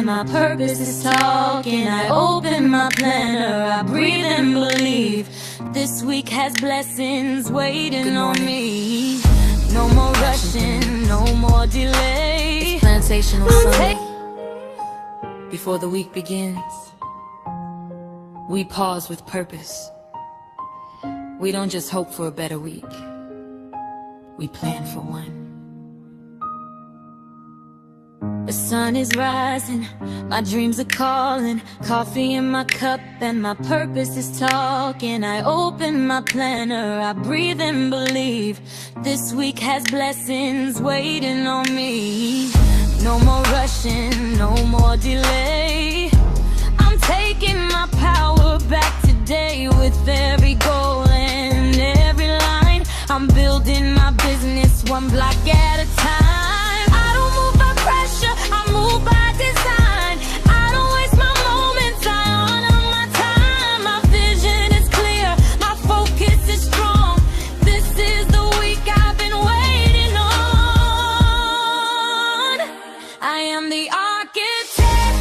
my purpose is talking. I open my planner, I breathe and believe. This week has blessings waiting on me. No more rushing, no more delay. It's Plansational Sunday. Before the week begins, we pause with purpose. We don't just hope for a better week, we plan for one. The sun is rising, my dreams are calling. Coffee in my cup and my purpose is talking. I open my planner, I breathe and believe. This week has blessings waiting on me. No more rushing, no more delay. I'm taking my power back today with every goal and every line. I'm building my business one block at a time. I don't move by pressure, I move by design. I don't waste my moments, I honor my time. My vision is clear, my focus is strong. This is the week I've been waiting on. I am the architect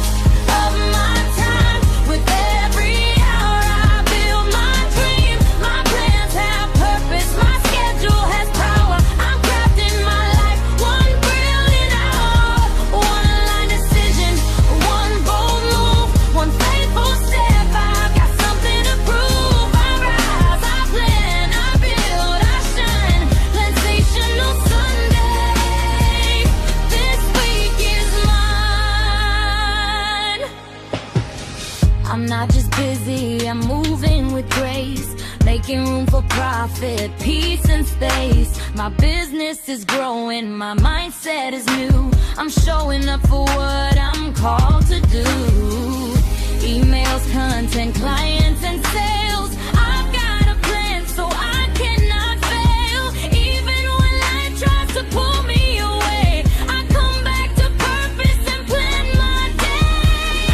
of my time. With every hour I build my dream. My plans have purpose, my schedule has power. I'm crafting my life one brilliant hour. One line decision, one bold move, one faithful step. I've got something to prove. I rise, I plan, I build, I shine. Plansational Sunday. This week is mine. I'm not just busy, I'm moving with grace, making room for profit, peace and space. My business is growing, my mindset is new. I'm showing up for what I'm called to do. Emails, content, clients and sales. I've got a plan so I cannot fail. Even when life tries to pull me away, I come back to purpose and plan my day.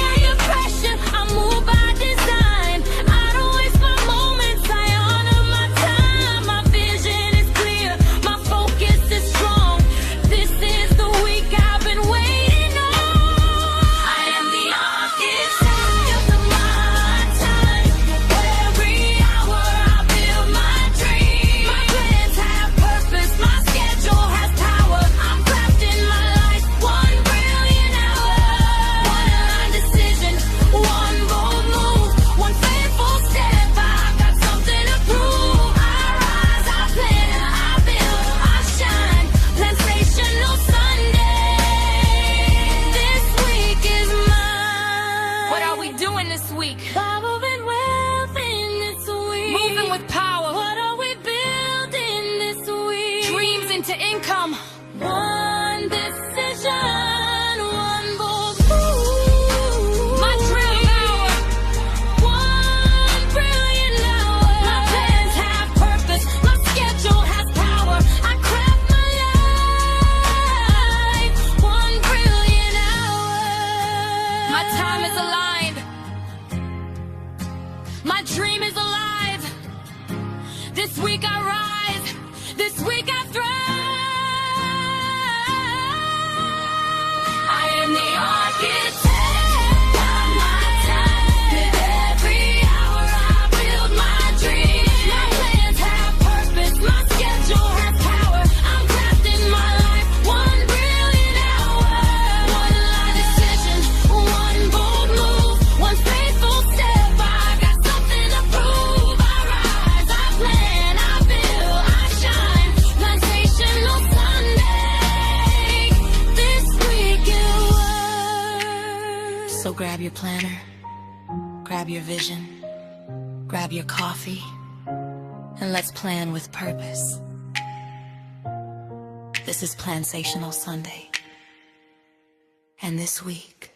Under pressure, I move by design. I don't waste my moments, I honor my time. My vision is clear, my focus is strong. This is the week I've been waiting on. I am the architect of my time. Every hour I build my dream. My plans have purpose, my schedule has power. I'm crafting my life one brilliant hour. One line decision, one bold move, one faithful step. I've got something to prove. I rise, I plan, I build, I shine. Plansational Sunday. This week is mine. What are we doing this week? Following wealth in this week. Moving with power. What are we building this week? Dreams into income. One decision, one bold move. My dream hour. One brilliant hour. My plans have purpose, my schedule has power. I craft my life one brilliant hour. My time is aligned. My dream is alive. This week I rise. This week I thrive. I am the architect of my time. With every hour I build my dream. My plans have purpose, my schedule has power. I'm crafting my life one brilliant hour. One line decision, one bold move, one faithful step. I got something to prove. I rise, I plan, I build, I shine. Plansational Sunday. This week it works. So grab your planner, grab your vision, grab your coffee, and let's plan with purpose. This is Plansational Sunday. And this week,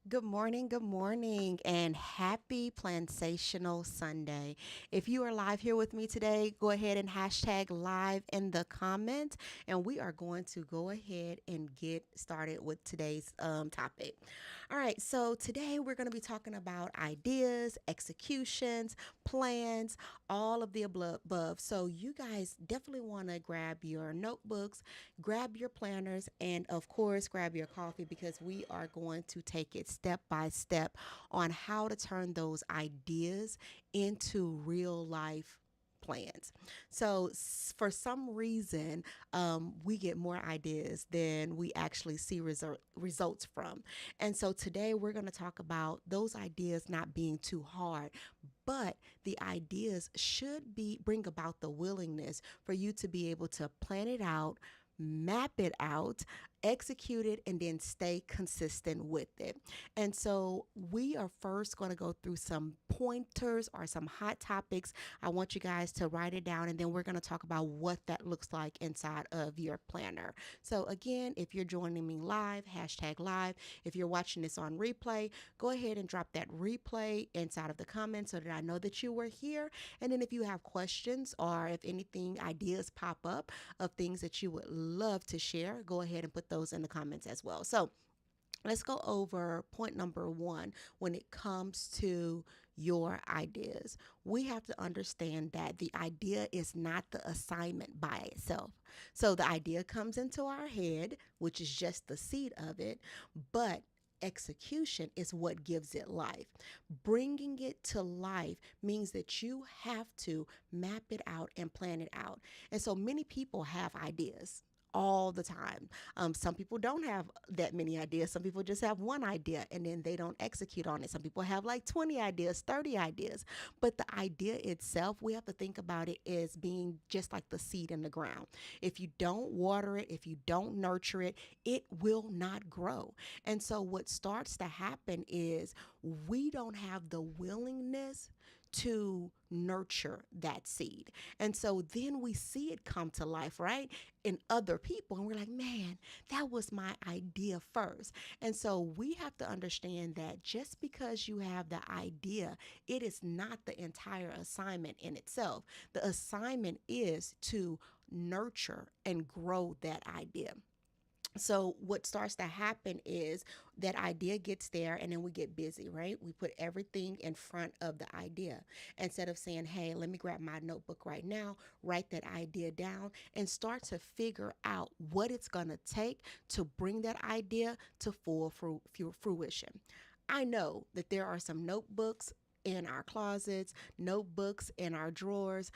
Good morning, and happy Plansational Sunday. If you are live here with me today, go ahead and hashtag live in the comments, and we are going to go ahead and get started with today's topic. All right, so today we're going to be talking about ideas, executions, plans, all of the above. So you guys definitely want to grab your notebooks, grab your planners, and of course, grab your coffee because we are going to take it step by step on how to turn those ideas into real life plans. So, for some reason, we get more ideas than we actually see results from. And so, today we're going to talk about those ideas not being too hard, but the ideas should be bring about the willingness for you to be able to plan it out, map it out, execute it, and then stay consistent with it. And so we are first going to go through some pointers or some hot topics. I want you guys to write it down, and then we're going to talk about what that looks like inside of your planner. So again, if you're joining me live, hashtag live. If you're watching this on replay, go ahead and drop that replay inside of the comments so that I know that you were here. And then if you have questions or if anything, ideas pop up of things that you would love to share, go ahead and put those in the comments as well. So let's go over point number one when it comes to your ideas. We have to understand that the idea is not the assignment by itself. So the idea comes into our head, which is just the seed of it, but execution is what gives it life. Bringing it to life means that you have to map it out and plan it out. And so many people have ideas all the time. Some people don't have that many ideas. Some people just have one idea and then they don't execute on it. Some people have like 20 ideas, 30 ideas. But the idea itself, we have to think about it as being just like the seed in the ground. If you don't water it, if you don't nurture it, it will not grow. And so what starts to happen is we don't have the willingness to nurture that seed. And so then we see it come to life, right? In other people. And we're like, man, that was my idea first. And so we have to understand that just because you have the idea, it is not the entire assignment in itself. The assignment is to nurture and grow that idea. So what starts to happen is that idea gets there and then we get busy, right? We put everything in front of the idea instead of saying, hey, let me grab my notebook right now, write that idea down and start to figure out what it's going to take to bring that idea to full fruition. I know that there are some notebooks in our closets, notebooks in our drawers,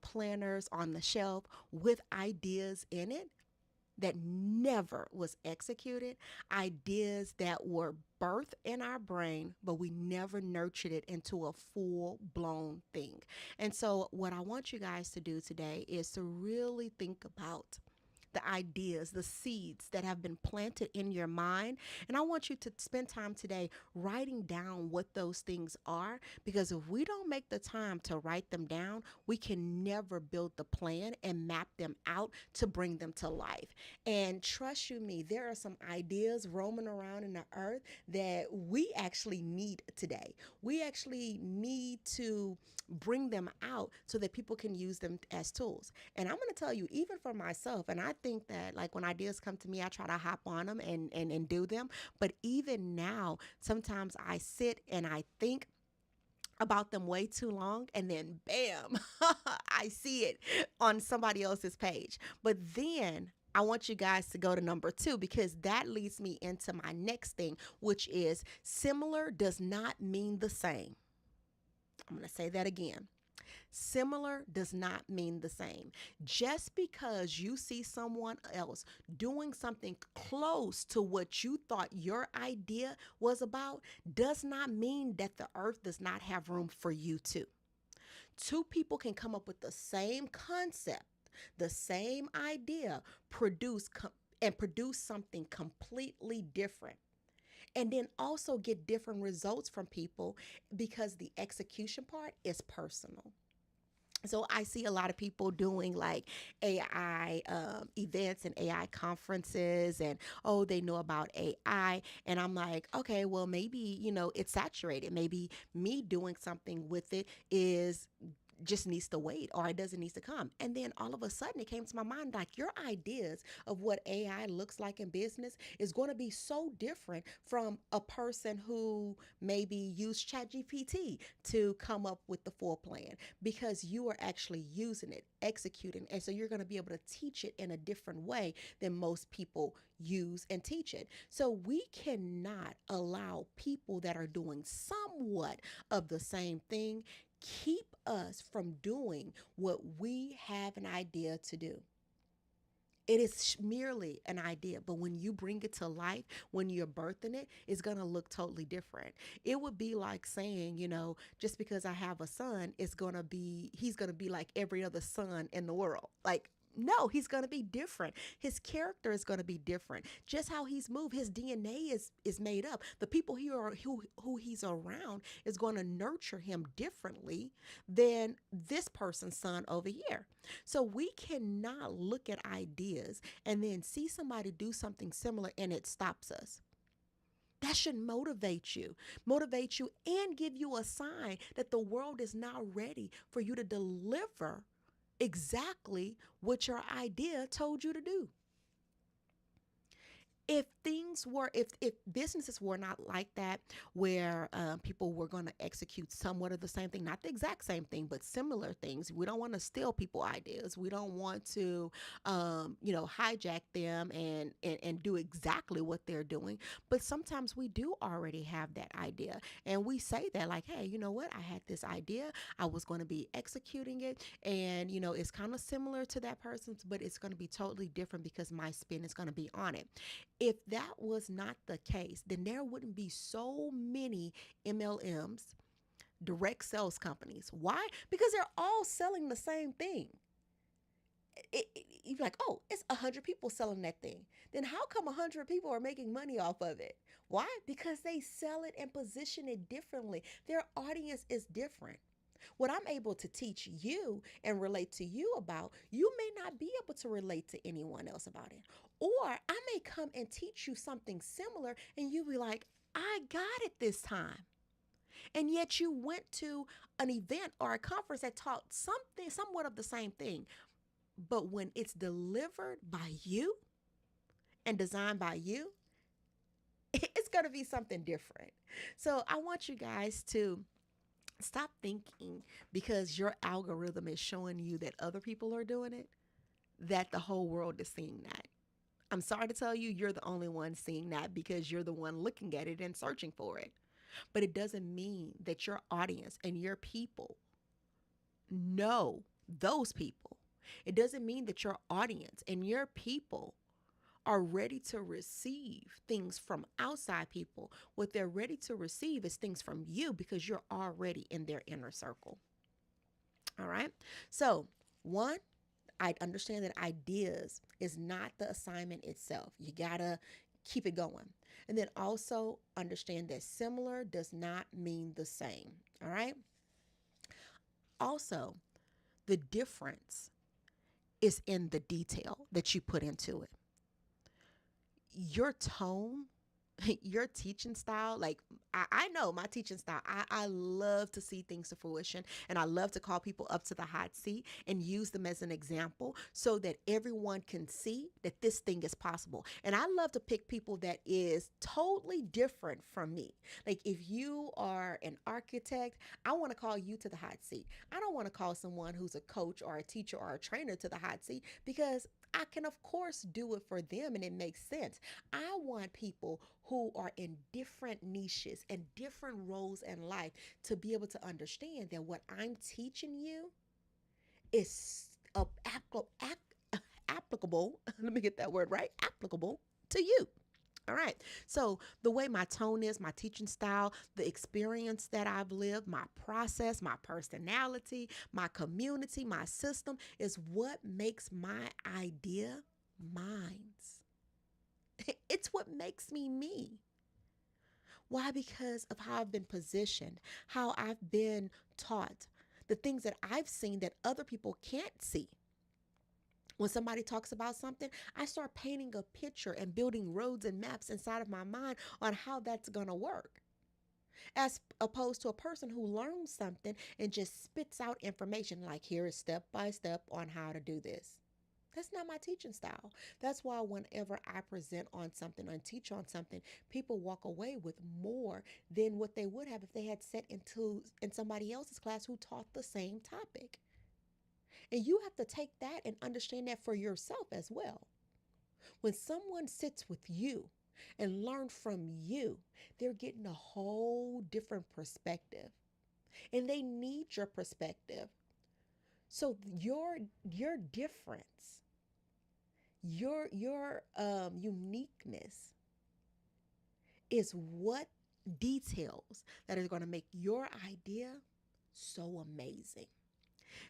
planners on the shelf with ideas in it that never was executed, ideas that were birthed in our brain, but we never nurtured it into a full blown thing. And so, what I want you guys to do today is to really think about the ideas, the seeds that have been planted in your mind. And I want you to spend time today writing down what those things are, because if we don't make the time to write them down, we can never build the plan and map them out to bring them to life. And trust you me, there are some ideas roaming around in the earth that we actually need today. We actually need to bring them out so that people can use them as tools. And I'm going to tell you, even for myself, and I think that like when ideas come to me, I try to hop on them and do them. But even now, sometimes I sit and I think about them way too long and then bam, I see it on somebody else's page. But then I want you guys to go to number two because that leads me into my next thing, which is similar does not mean the same. I'm going to say that again. Similar does not mean the same. Just because you see someone else doing something close to what you thought your idea was about does not mean that the earth does not have room for you too. Two people can come up with the same concept, the same idea, produce something completely different. And then also get different results from people because the execution part is personal. So I see a lot of people doing like AI events and AI conferences, and oh, they know about AI. And I'm like, okay, well, maybe, it's saturated. Maybe me doing something with it is just needs to wait, or it doesn't need to come. And then all of a sudden it came to my mind, like, your ideas of what AI looks like in business is going to be so different from a person who maybe used ChatGPT to come up with the full plan, because you are actually using it, executing, and so you're going to be able to teach it in a different way than most people use and teach it. So we cannot allow people that are doing somewhat of the same thing keep us from doing what we have an idea to do. It is merely an idea, but when you bring it to life, when you're birthing it, it's going to look totally different. It would be like saying, just because I have a son, he's going to be like every other son in the world. Like, no, he's going to be different. His character is going to be different. Just how he's moved, his DNA is made up. The people who he's around is going to nurture him differently than this person's son over here. So we cannot look at ideas and then see somebody do something similar and it stops us. That should motivate you and give you a sign that the world is now ready for you to deliver exactly what your idea told you to do. If businesses were not like that, where people were going to execute somewhat of the same thing, not the exact same thing, but similar things. We don't want to steal people ideas. We don't want to hijack them and do exactly what they're doing. But sometimes we do already have that idea, and we say that, like, hey, you know what, I had this idea, I was going to be executing it, and it's kind of similar to that person's, but it's going to be totally different because my spin is going to be on it. If that was not the case, then there wouldn't be so many MLMs, direct sales companies. Why? Because they're all selling the same thing. You're like, oh, it's 100 people selling that thing. Then how come 100 people are making money off of it? Why? Because they sell it and position it differently. Their audience is different. What I'm able to teach you and relate to you about, you may not be able to relate to anyone else about it. Or I may come and teach you something similar and you be like, I got it this time. And yet you went to an event or a conference that taught something somewhat of the same thing. But when it's delivered by you and designed by you, it's going to be something different. So I want you guys to stop thinking because your algorithm is showing you that other people are doing it, that the whole world is seeing that. I'm sorry to tell you, you're the only one seeing that because you're the one looking at it and searching for it. But it doesn't mean that your audience and your people know those people. It doesn't mean that your audience and your people are ready to receive things from outside people. What they're ready to receive is things from you because you're already in their inner circle. All right. So, one, I understand that ideas is not the assignment itself. You got to keep it going. And then also understand that similar does not mean the same. All right. Also, the difference is in the detail that you put into it. Your tone, your teaching style, like I know my teaching style, I love to see things to fruition, and I love to call people up to the hot seat and use them as an example so that everyone can see that this thing is possible. And I love to pick people that is totally different from me. Like if you are an architect, I want to call you to the hot seat. I don't want to call someone who's a coach or a teacher or a trainer to the hot seat because I can, of course, do it for them and it makes sense. I want people who are in different niches and different roles in life to be able to understand that what I'm teaching you is applicable. Let me get that word right. Applicable to you. All right. So the way my tone is, my teaching style, the experience that I've lived, my process, my personality, my community, my system is what makes my idea mine. It's what makes me me. Why? Because of how I've been positioned, how I've been taught, the things that I've seen that other people can't see. When somebody talks about something, I start painting a picture and building roads and maps inside of my mind on how that's going to work. As opposed to a person who learns something and just spits out information like, here is step by step on how to do this. That's not my teaching style. That's why whenever I present on something and teach on something, people walk away with more than what they would have if they had sat in somebody else's class who taught the same topic. And you have to take that and understand that for yourself as well. When someone sits with you and learn from you, they're getting a whole different perspective. And they need your perspective. So your difference, your uniqueness is what details that are going to make your idea so amazing.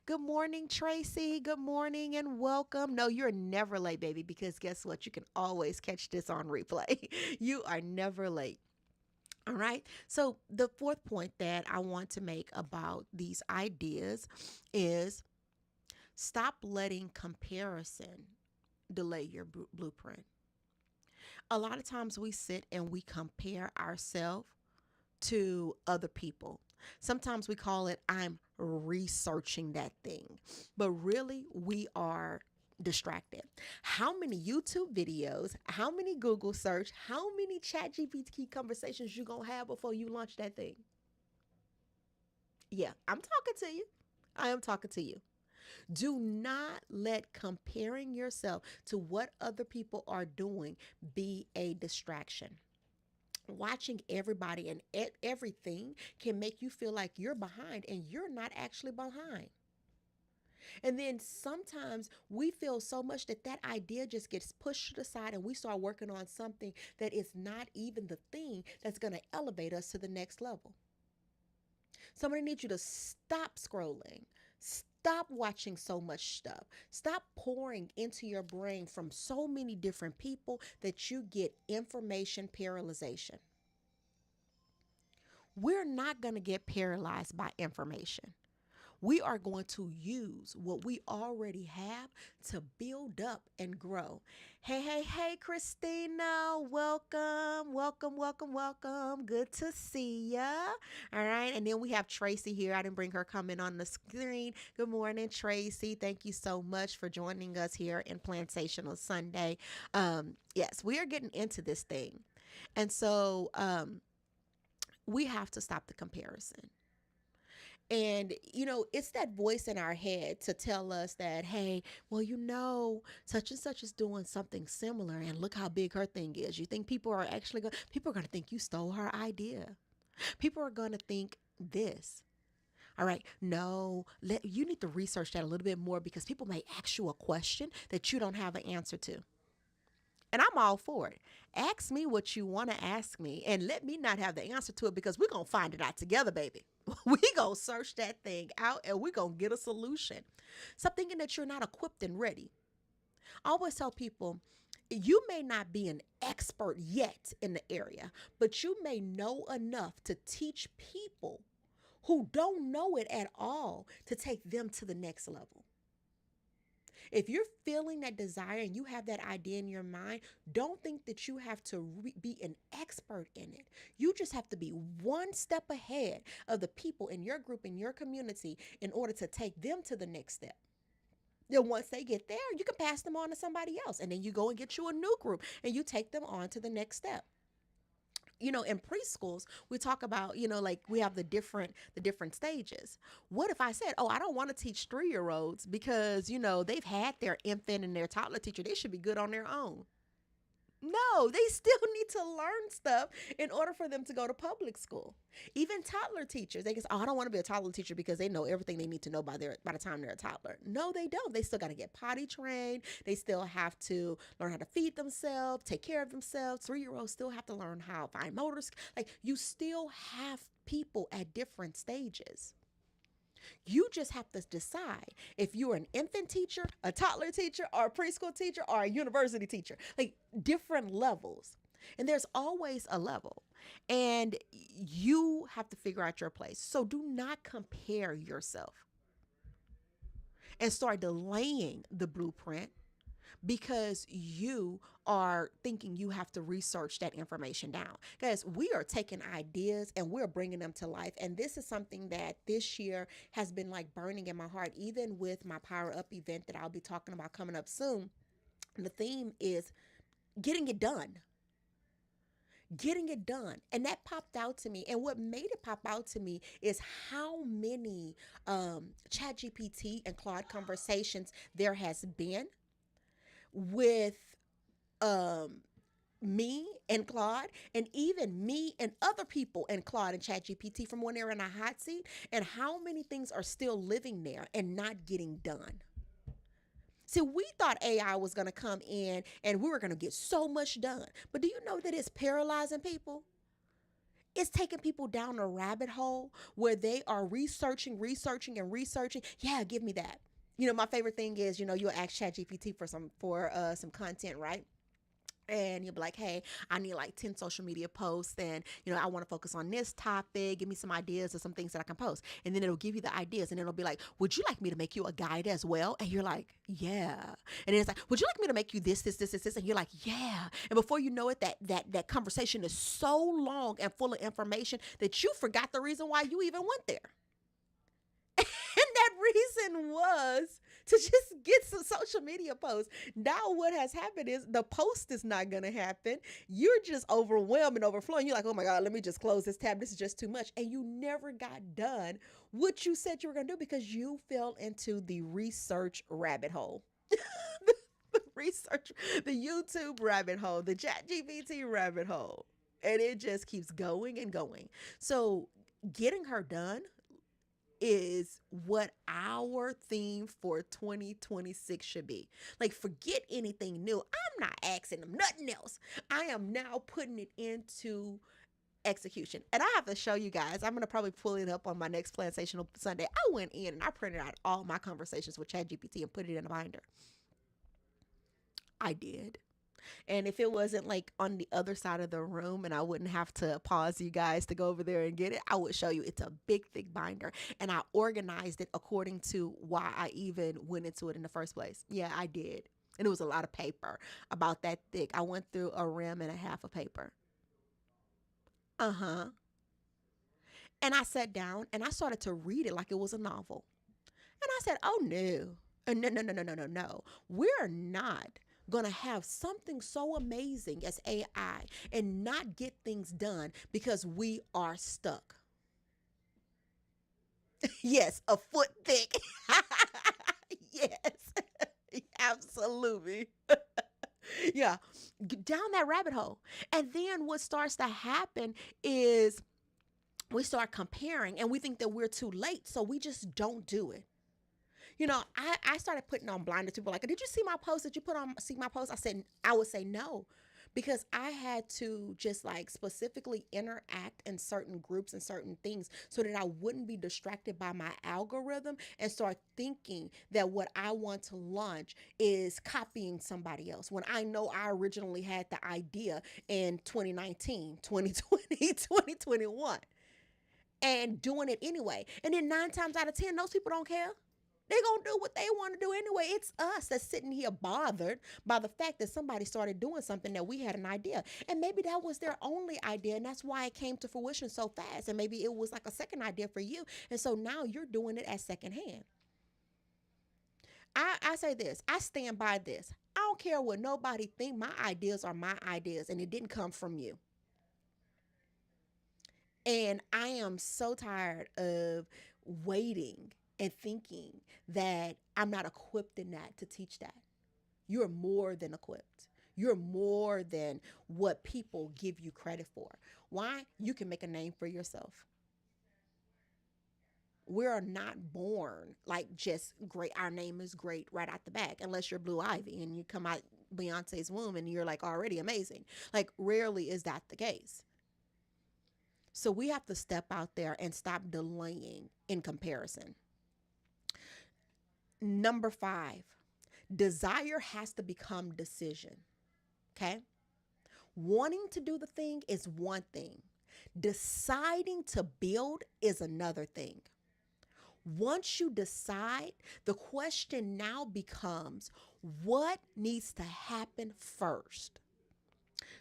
Good morning, Tracy. Good morning and welcome. No, you're never late, baby, because guess what? You can always catch this on replay. You are never late. All right. So the fourth point that I want to make about these ideas is stop letting comparison delay your blueprint. A lot of times we sit and we compare ourselves to other people. Sometimes we call it, I'm researching that thing, but really we are distracted. How many YouTube videos, how many Google search, how many ChatGPT conversations you gonna have before you launch that thing? Yeah, I'm talking to you. I am talking to you. Do not let comparing yourself to what other people are doing be a distraction. Watching everybody and everything can make you feel like you're behind and you're not actually behind. And then sometimes we feel so much that that idea just gets pushed aside and we start working on something that is not even the thing that's going to elevate us to the next level. Somebody needs you to stop scrolling. Stop watching so much stuff. Stop pouring into your brain from so many different people that you get information paralyzation. We're not going to get paralyzed by information. We are going to use what we already have to build up and grow. Hey, Christina, welcome, welcome, welcome, welcome. Good to see ya. All right, and then we have Tracy here. I didn't bring her comment on the screen. Good morning, Tracy. Thank you so much for joining us here in Plansational Sunday. Yes, we are getting into this thing. And so we have to stop the comparison. And, it's that voice in our head to tell us that, hey, well, such and such is doing something similar and look how big her thing is. You think people are going to think you stole her idea. People are going to think this. All right. No, you need to research that a little bit more because people may ask you a question that you don't have an answer to. And I'm all for it. Ask me what you want to ask me and let me not have the answer to it because we're going to find it out together, baby. We going to search that thing out and we're going to get a solution. Stop thinking that you're not equipped and ready. I always tell people, you may not be an expert yet in the area, but you may know enough to teach people who don't know it at all to take them to the next level. If you're feeling that desire and you have that idea in your mind, don't think that you have to be an expert in it. You just have to be one step ahead of the people in your group, in your community, in order to take them to the next step. Then once they get there, you can pass them on to somebody else. And then you go and get you a new group and you take them on to the next step. In preschools, we talk about, like we have the different stages. What if I said, oh, I don't want to teach 3-year-olds because, they've had their infant and their toddler teacher. They should be good on their own. No, they still need to learn stuff in order for them to go to public school. Even toddler teachers, they can say, oh, I don't want to be a toddler teacher because they know everything they need to know by the time they're a toddler. No, they don't. They still got to get potty trained. They still have to learn how to feed themselves, take care of themselves. 3-year-olds still have to learn how fine motor skills. Like, you still have people at different stages. You just have to decide if you're an infant teacher, a toddler teacher, or a preschool teacher, or a university teacher, like different levels. And there's always a level. And you have to figure out your place. So do not compare yourself. and start delaying the blueprint because you are thinking you have to research that information down. Guys, we are taking ideas and we're bringing them to life. And this is something that this year has been like burning in my heart, even with my Power Up event that I'll be talking about coming up soon. The theme is getting it done. Getting it done. And that popped out to me. And what made it pop out to me is how many chat GPT and Claude conversations there has been with um me and Claude, and even me and other people and Claude and ChatGPT from when they're in a hot seat, and how many things are still living there and not getting done. See, we thought AI was going to come in and we were going to get so much done. But do you know that it's paralyzing people? It's taking people down a rabbit hole where they are researching. Yeah, give me that. My favorite thing is, you'll ask ChatGPT for some content, right? And you'll be like, hey, I need like 10 social media posts, and I want to focus on this topic. Give me some ideas or some things that I can post. And then it'll give you the ideas, and it'll be like, would you like me to make you a guide as well? And you're like, yeah. And then it's like, would you like me to make you this? And you're like, yeah. And before you know it, that conversation is so long and full of information that you forgot the reason why you even went there. And that reason was to just get some social media posts. Now what has happened is the post is not going to happen. You're just overwhelmed and overflowing. You're like, oh my God, let me just close this tab. This is just too much. And you never got done what you said you were going to do because you fell into the research rabbit hole. the research, the YouTube rabbit hole, the ChatGPT rabbit hole. And it just keeps going and going. So getting her done is what our theme for 2026 should be. Like, forget anything new. I'm not asking them nothing else. I am now putting it into execution. And I have to show you guys, I'm going to probably pull it up on my next Plansational Sunday. I went in and I printed out all my conversations with ChatGPT and put it in a binder. I did. And if it wasn't like on the other side of the room and I wouldn't have to pause you guys to go over there and get it, I would show you. It's a big, thick binder. And I organized it according to why I even went into it in the first place. Yeah, I did. And it was a lot of paper, about that thick. I went through a rim and a half of paper. Uh-huh. And I sat down and I started to read it like it was a novel. And I said, oh no. No. We're not going to have something so amazing as AI and not get things done because we are stuck. Yes, a foot thick. Yes, absolutely. Yeah, down that rabbit hole. And then what starts to happen is we start comparing and we think that we're too late, so we just don't do it. I started putting on blinders. People like, did you see my post? Did you see my post? I would say no, because I had to just like specifically interact in certain groups and certain things so that I wouldn't be distracted by my algorithm and start thinking that what I want to launch is copying somebody else when I know I originally had the idea in 2019, 2020, 2021 and doing it anyway. And then 9 times out of 10, those people don't care. They're going to do what they want to do anyway. It's us that's sitting here bothered by the fact that somebody started doing something that we had an idea. And maybe that was their only idea, and that's why it came to fruition so fast. And maybe it was like a second idea for you. And so now you're doing it as secondhand. I say this. I stand by this. I don't care what nobody think. My ideas are my ideas, and it didn't come from you. And I am so tired of waiting and thinking that I'm not equipped in that to teach that. You're more than equipped. You're more than what people give you credit for. Why? You can make a name for yourself. We're not born like just great. Our name is great right out the back, unless you're Blue Ivy and you come out Beyonce's womb and you're like already amazing. Like, rarely is that the case. So we have to step out there and stop delaying in comparison. Number 5, desire has to become decision. Okay? Wanting to do the thing is one thing. Deciding to build is another thing. Once you decide, the question now becomes, what needs to happen first?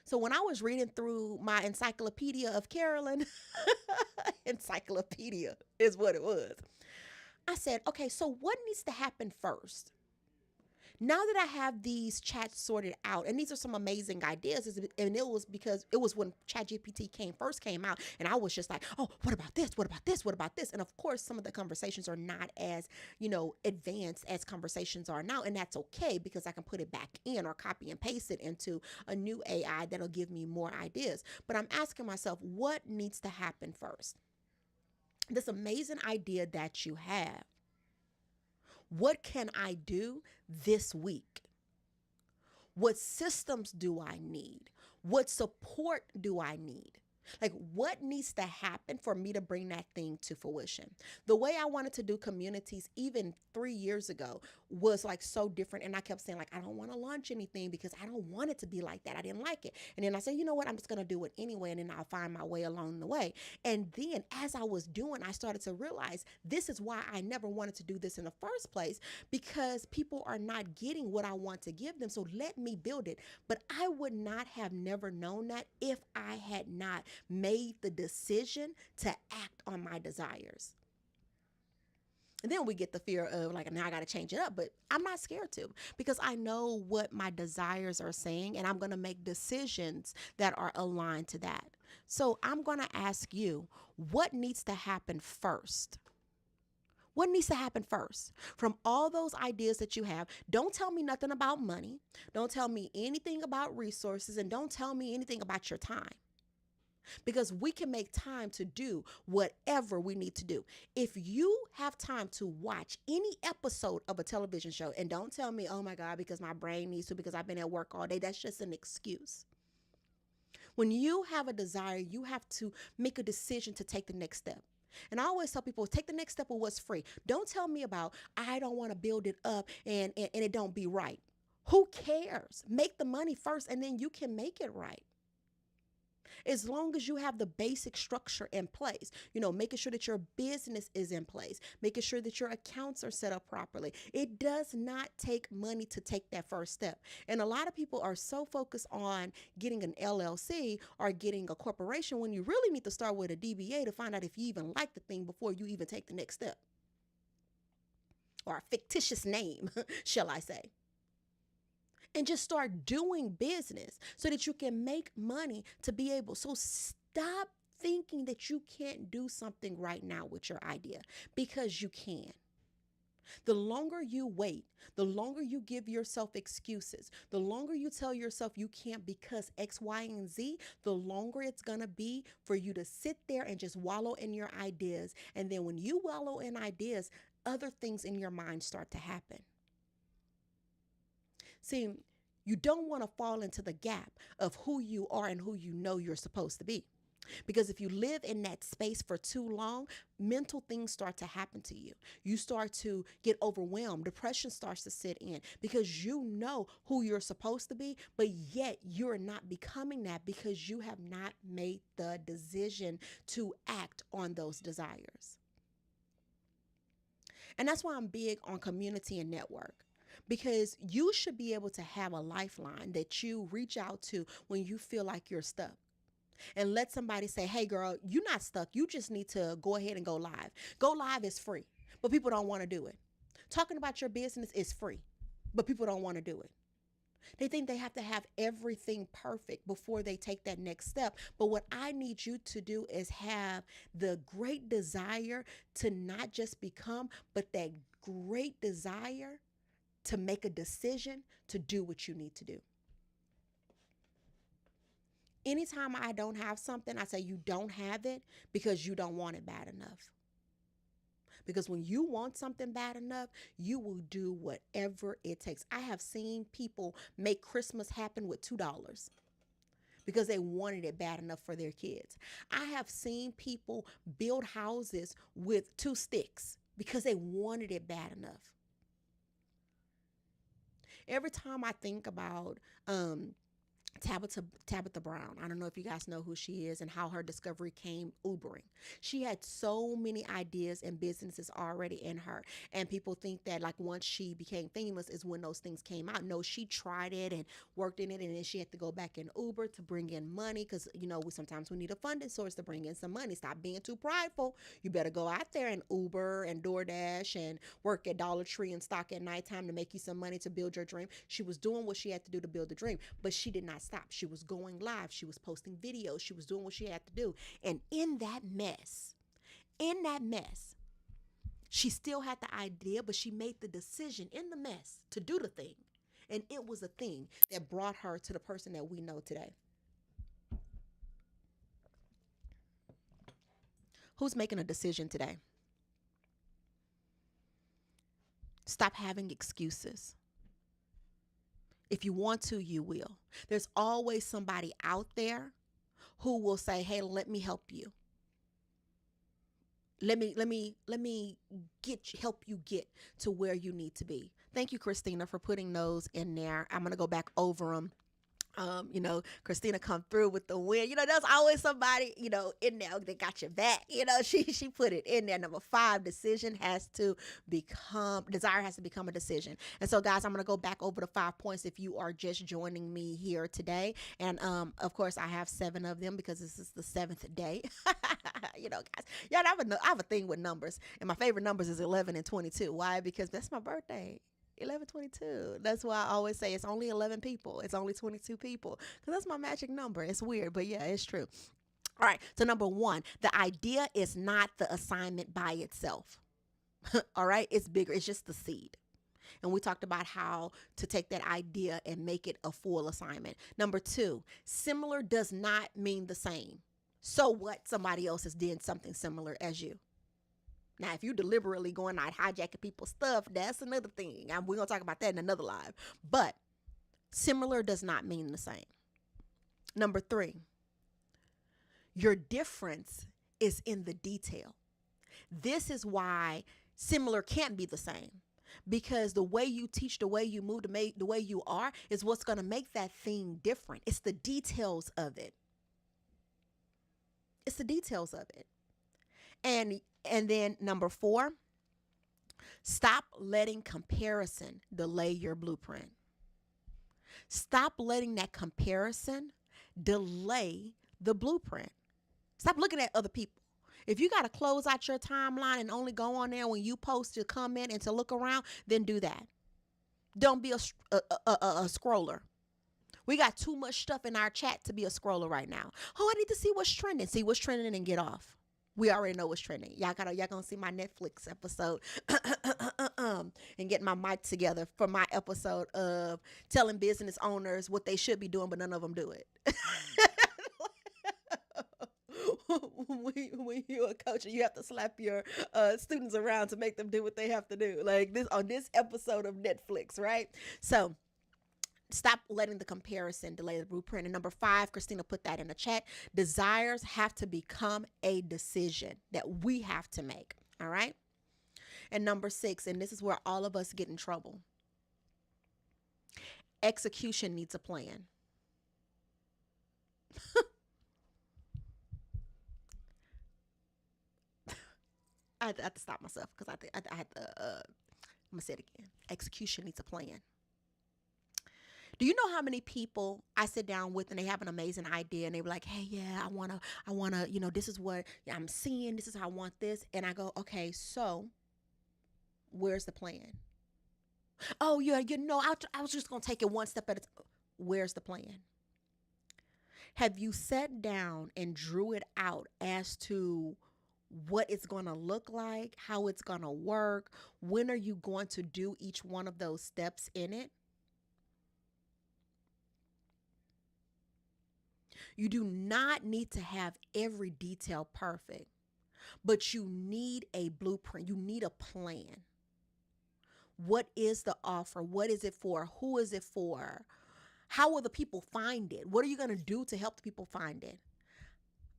So when I was reading through my encyclopedia of Carolyn, encyclopedia is what it was. I said, okay, so what needs to happen first? Now that I have these chats sorted out, and these are some amazing ideas, and it was because it was when ChatGPT first came out, and I was just like, oh, what about this? What about this? What about this? And of course, some of the conversations are not as, advanced as conversations are now, and that's okay because I can put it back in or copy and paste it into a new AI that'll give me more ideas. But I'm asking myself, what needs to happen first? This amazing idea that you have. What can I do this week? What systems do I need? What support do I need? Like, what needs to happen for me to bring that thing to fruition? The way I wanted to do communities even 3 years ago was like so different. And I kept saying, like, I don't want to launch anything because I don't want it to be like that. I didn't like it. And then I said, you know what? I'm just going to do it anyway. And then I'll find my way along the way. And then as I was doing, I started to realize this is why I never wanted to do this in the first place, because people are not getting what I want to give them. So let me build it. But I would not have never known that if I had not made the decision to act on my desires. And then we get the fear of like, now I got to change it up, but I'm not scared to, because I know what my desires are saying, and I'm going to make decisions that are aligned to that. So I'm going to ask you, what needs to happen first? What needs to happen first? From all those ideas that you have, don't tell me nothing about money. Don't tell me anything about resources, and don't tell me anything about your time. Because we can make time to do whatever we need to do. If you have time to watch any episode of a television show, and don't tell me, oh my God, because my brain needs to, because I've been at work all day, that's just an excuse. When you have a desire, you have to make a decision to take the next step. And I always tell people, take the next step of what's free. Don't tell me about, I don't want to build it up and it don't be right. Who cares? Make the money first, and then you can make it right. As long as you have the basic structure in place, making sure that your business is in place, making sure that your accounts are set up properly. It does not take money to take that first step. And a lot of people are so focused on getting an LLC or getting a corporation when you really need to start with a DBA to find out if you even like the thing before you even take the next step. Or a fictitious name, shall I say. And just start doing business so that you can make money to be able. So stop thinking that you can't do something right now with your idea, because you can. The longer you wait, the longer you give yourself excuses, the longer you tell yourself you can't because X, Y, and Z, the longer it's going to be for you to sit there and just wallow in your ideas. And then when you wallow in ideas, other things in your mind start to happen. See, you don't want to fall into the gap of who you are and who you know you're supposed to be. Because if you live in that space for too long, mental things start to happen to you. You start to get overwhelmed. Depression starts to sit in because you know who you're supposed to be, but yet you're not becoming that because you have not made the decision to act on those desires. And that's why I'm big on community and network. Because you should be able to have a lifeline that you reach out to when you feel like you're stuck. And let somebody say, hey girl, you're not stuck. You just need to go ahead and go live. Go live is free, but people don't want to do it. Talking about your business is free, but people don't want to do it. They think they have to have everything perfect before they take that next step. But what I need you to do is have the great desire to not just become, but that great desire to make a decision to do what you need to do. Anytime I don't have something, I say you don't have it because you don't want it bad enough. Because when you want something bad enough, you will do whatever it takes. I have seen people make Christmas happen with $2 because they wanted it bad enough for their kids. I have seen people build houses with 2 sticks because they wanted it bad enough. Every time I think about Tabitha Brown. I don't know if you guys know who she is and how her discovery came Ubering. She had so many ideas and businesses already in her. And people think that like once she became famous is when those things came out. No, she tried it and worked in it, and then she had to go back in Uber to bring in money because sometimes we need a funding source to bring in some money. Stop being too prideful. You better go out there and Uber and DoorDash and work at Dollar Tree and stock at nighttime to make you some money to build your dream. She was doing what she had to do to build the dream, but she did not stop. She was going live. She was posting videos. She was doing what she had to do. And in that mess, she still had the idea, but she made the decision in the mess to do the thing. And it was a thing that brought her to the person that we know today. Who's making a decision today? Stop having excuses. If you want to, you will. There's always somebody out there who will say, hey, let me help you. Let me help you get to where you need to be. Thank you, Christina, for putting those in there. I'm going to go back over them. Christina come through with the win. There's always somebody, in there that got your back. She put it in there. Number 5, desire has to become a decision. And so, guys, I'm going to go back over the 5 points if you are just joining me here today. And, of course, I have 7 of them because this is the 7th day. Guys, I have a thing with numbers. And my favorite numbers is 11 and 22. Why? Because that's my birthday. 1122. That's why I always say it's only 11 people. It's only 22 people because that's my magic number. It's weird, but yeah, it's true. All right. So number 1, the idea is not the assignment by itself. All right. It's bigger. It's just the seed. And we talked about how to take that idea and make it a full assignment. Number 2, similar does not mean the same. So what? Somebody else has done something similar as you. Now, if you deliberately going out hijacking people's stuff, that's another thing. We're going to talk about that in another live. But similar does not mean the same. Number 3, your difference is in the detail. This is why similar can't be the same. Because the way you teach, the way you move, the way you are is what's going to make that thing different. It's the details of it. It's the details of it. And then number 4, stop letting comparison delay your blueprint. Stop letting that comparison delay the blueprint. Stop looking at other people. If you got to close out your timeline and only go on there when you post to comment and to look around, then do that. Don't be a scroller. We got too much stuff in our chat to be a scroller right now. Oh, I need to see what's trending. See what's trending and get off. We already know what's trending. Y'all gonna see my Netflix episode and get my mic together for my episode of telling business owners what they should be doing, but none of them do it. When you're a coach and you have to slap your students around to make them do what they have to do, like this on this episode of Netflix, right? So stop letting the comparison delay the blueprint. And number 5, Christina put that in the chat. Desires have to become a decision that we have to make. All right. And number 6, and this is where all of us get in trouble. Execution needs a plan. I have to stop myself because I had to, I'm going to say it again. Execution needs a plan. Do you know how many people I sit down with and they have an amazing idea and they're like, hey, yeah, I want to, this is what I'm seeing. This is how I want this. And I go, okay, so where's the plan? Oh, yeah, I was just going to take it one step at a time. Where's the plan? Have you sat down and drew it out as to what it's going to look like, how it's going to work? When are you going to do each one of those steps in it? You do not need to have every detail perfect, but you need a blueprint. You need a plan. What is the offer? What is it for? Who is it for? How will the people find it? What are you going to do to help the people find it?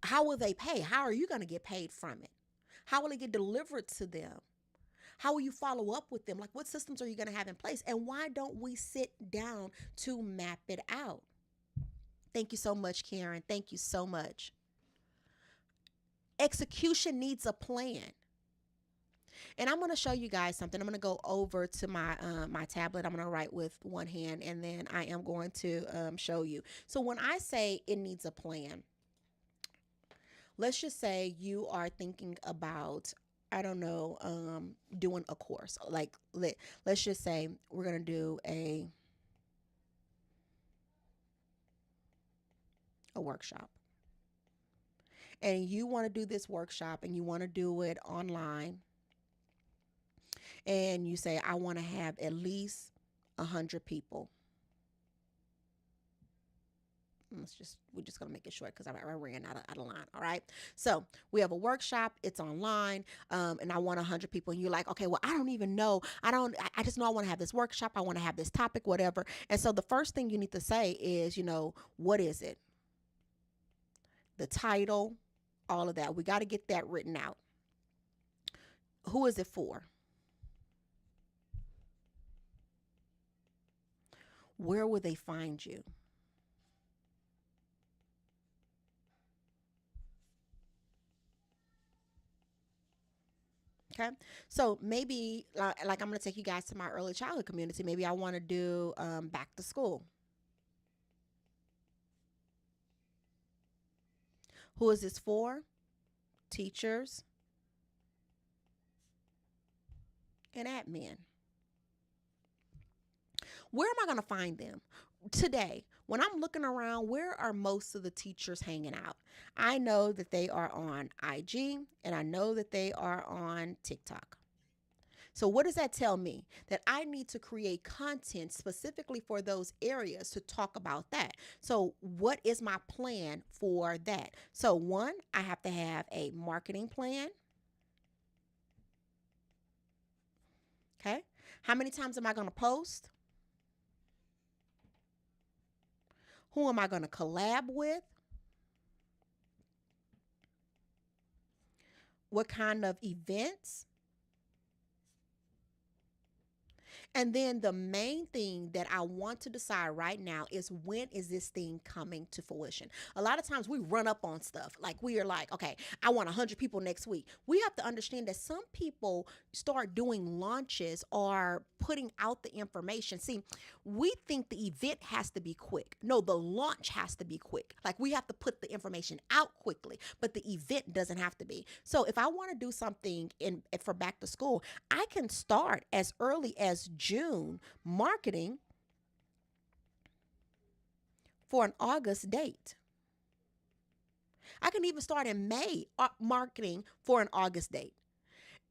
How will they pay? How are you going to get paid from it? How will it get delivered to them? How will you follow up with them? Like, what systems are you going to have in place? And why don't we sit down to map it out? Thank you so much, Karen. Thank you so much. Execution needs a plan. And I'm going to show you guys something. I'm going to go over to my tablet. I'm going to write with one hand, and then I am going to show you. So when I say it needs a plan, let's just say you are thinking about, I don't know, doing a course. Like let's just say we're going to do a workshop. And you want to do this workshop and you want to do it online. And you say, I want to have at least 100 people. We're just going to make it short because I ran out of line. All right. So we have a workshop. It's online. And I want 100 people. And you're like, okay, well, I don't even know. I just know I want to have this workshop. I want to have this topic, whatever. And so the first thing you need to say is, what is it? The title, all of that. We got to get that written out. Who is it for? Where will they find you? Okay. So maybe like I'm going to take you guys to my early childhood community. Maybe I want to do back to school. Who is this for? Teachers and admin. Where am I going to find them? Today, when I'm looking around, where are most of the teachers hanging out? I know that they are on IG and I know that they are on TikTok. So what does that tell me? That I need to create content specifically for those areas to talk about that. So what is my plan for that? So one, I have to have a marketing plan. Okay. How many times am I going to post? Who am I going to collab with? What kind of events? And then the main thing that I want to decide right now is, when is this thing coming to fruition? A lot of times we run up on stuff. Like we are like, okay, I want 100 people next week. We have to understand that some people start doing launches or putting out the information. See, we think the event has to be quick. No, the launch has to be quick. Like we have to put the information out quickly, but the event doesn't have to be. So if I want to do something for back to school, I can start as early as June marketing for an August date. I can even start in May marketing for an August date.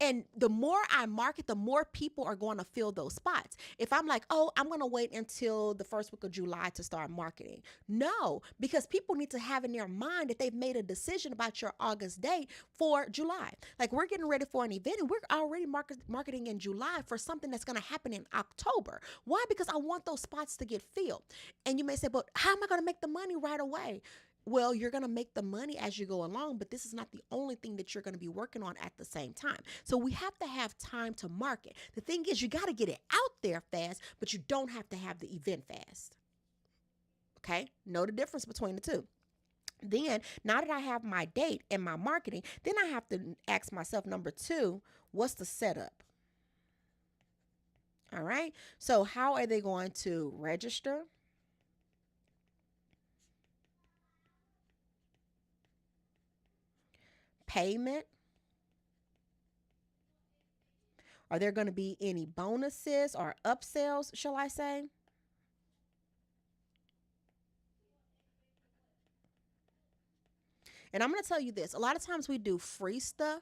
And the more I market, the more people are going to fill those spots. If I'm like, oh, I'm going to wait until the first week of July to start marketing. No, because people need to have in their mind that they've made a decision about your August date for July. Like we're getting ready for an event and we're already marketing in July for something that's going to happen in October. Why? Because I want those spots to get filled. And you may say, but how am I going to make the money right away? Well, you're going to make the money as you go along, but this is not the only thing that you're going to be working on at the same time. So we have to have time to market. The thing is, you got to get it out there fast, but you don't have to have the event fast. Okay? Know the difference between the two. Then, now that I have my date and my marketing, then I have to ask myself, number two, what's the setup? All right? So how are they going to register? Payment? Are there going to be any bonuses or upsells, shall I say? And I'm going to tell you this. A lot of times we do free stuff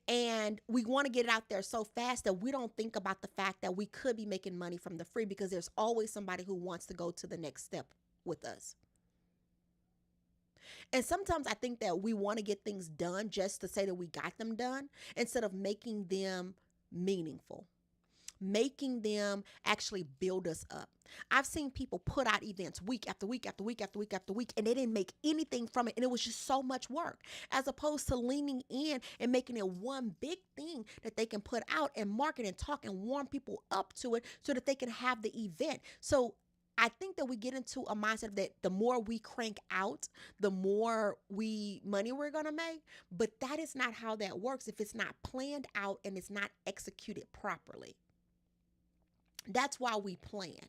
and we want to get it out there so fast that we don't think about the fact that we could be making money from the free, because there's always somebody who wants to go to the next step with us. And sometimes I think that we want to get things done just to say that we got them done, instead of making them meaningful, making them actually build us up. I've seen people put out events week after week after week after week after week, and they didn't make anything from it. And it was just so much work, as opposed to leaning in and making it one big thing that they can put out and market and talk and warm people up to it so that they can have the event. So I think that we get into a mindset that the more we crank out, the more money we're going to make, but that is not how that works if it's not planned out and it's not executed properly. That's why we plan.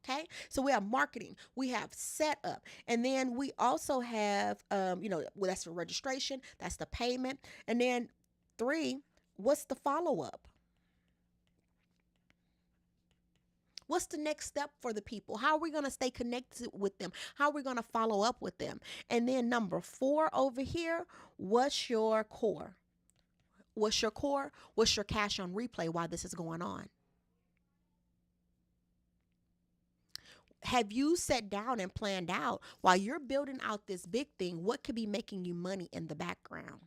Okay, so we have marketing, we have setup, and then we also have, well, that's the registration, that's the payment, and then 3, what's the follow up? What's the next step for the people? How are we going to stay connected with them? How are we going to follow up with them? And then number 4 over here, what's your core? What's your core? What's your cash on replay while this is going on? Have you sat down and planned out while you're building out this big thing, what could be making you money in the background?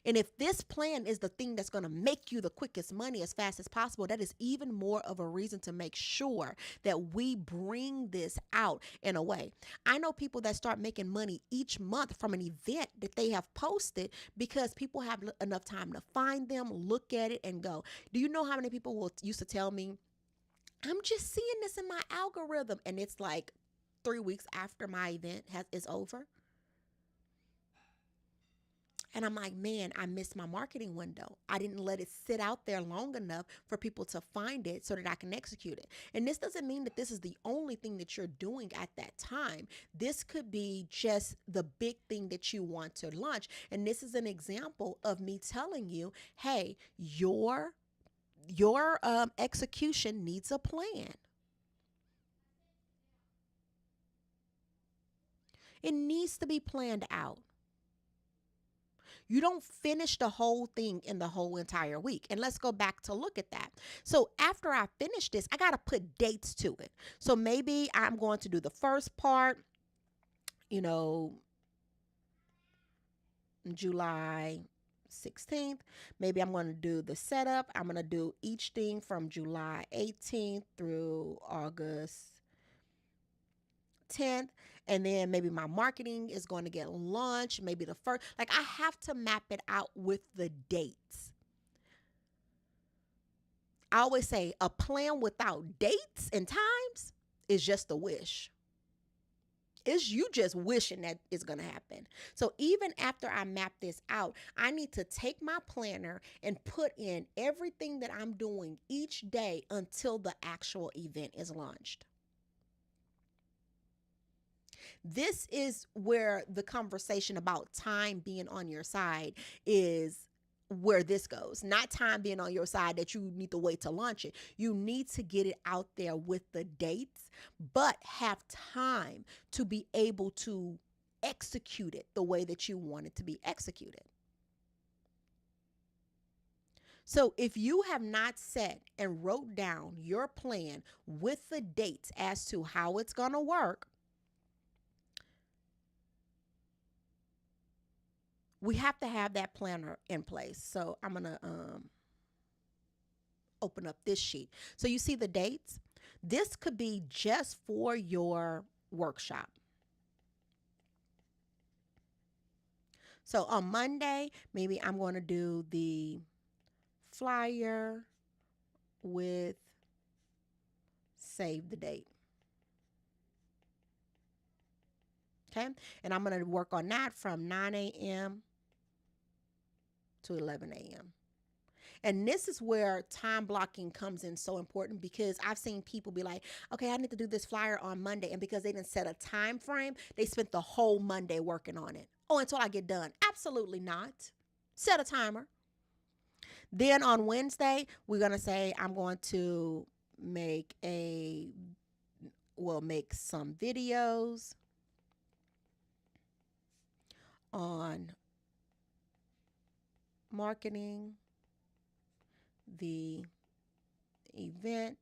And if this plan is the thing that's going to make you the quickest money as fast as possible, that is even more of a reason to make sure that we bring this out in a way. I know people that start making money each month from an event that they have posted because people have enough time to find them, look at it, and go. Do you know how many people used to tell me, I'm just seeing this in my algorithm, and it's like 3 weeks after my event is over? And I'm like, man, I missed my marketing window. I didn't let it sit out there long enough for people to find it so that I can execute it. And this doesn't mean that this is the only thing that you're doing at that time. This could be just the big thing that you want to launch. And this is an example of me telling you, hey, your execution needs a plan. It needs to be planned out. You don't finish the whole thing in the whole entire week. And let's go back to look at that. So after I finish this, I got to put dates to it. So maybe I'm going to do the first part, July 16th. Maybe I'm going to do the setup. I'm going to do each thing from July 18th through August 10th. And then maybe my marketing is going to get launched, maybe the first. Like, I have to map it out with the dates. I always say a plan without dates and times is just a wish. It's you just wishing that it's going to happen. So even after I map this out, I need to take my planner and put in everything that I'm doing each day until the actual event is launched. This is where the conversation about time being on your side is where this goes. Not time being on your side that you need to wait to launch it. You need to get it out there with the dates, but have time to be able to execute it the way that you want it to be executed. So if you have not set and wrote down your plan with the dates as to how it's going to work, we have to have that planner in place. So I'm going to open up this sheet. So you see the dates. This could be just for your workshop. So on Monday, maybe I'm going to do the flyer with save the date. Okay. And I'm going to work on that from 9 a.m. to 11 a.m. And this is where time blocking comes in so important, because I've seen people be like, okay, I need to do this flyer on Monday. And because they didn't set a time frame, they spent the whole Monday working on it. Oh, until I get done. Absolutely not. Set a timer. Then on Wednesday, we're going to say I'm going to make some videos on marketing the event,